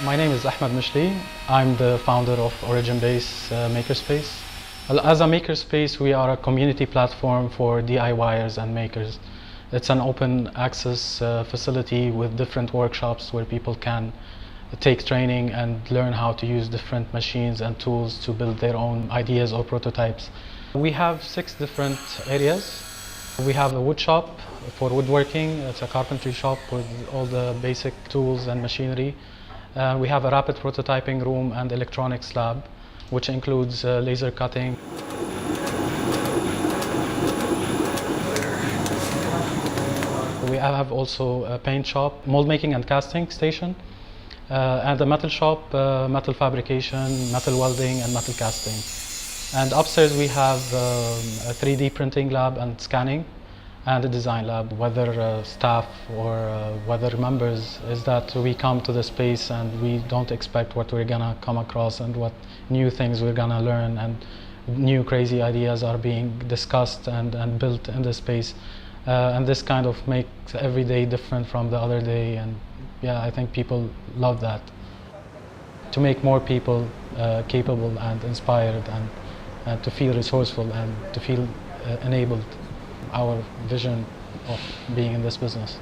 My name is Ahmed Mishli. I'm the founder of Origin Base Makerspace. As a makerspace, we are a community platform for DIYers and makers. It's an open access facility with different workshops where people can take training and learn how to use different machines and tools to build their own ideas or prototypes. We have 6 different areas. We have a wood shop for woodworking. It's a carpentry shop with all the basic tools and machinery. We have a rapid prototyping room and electronics lab, which includes laser cutting. We have also a paint shop, mold making and casting station, and a metal shop, metal fabrication, metal welding and metal casting. And upstairs we have a 3D printing lab and scanning, and a design lab. Whether staff or whether members is that we come to the space and we don't expect what we're gonna come across and what new things we're gonna learn, and new crazy ideas are being discussed and built in the space. And this kind of makes every day different from the other day, and yeah, I think people love that. To make more people capable and inspired and to feel resourceful and to feel enabled. Our vision of being in this business.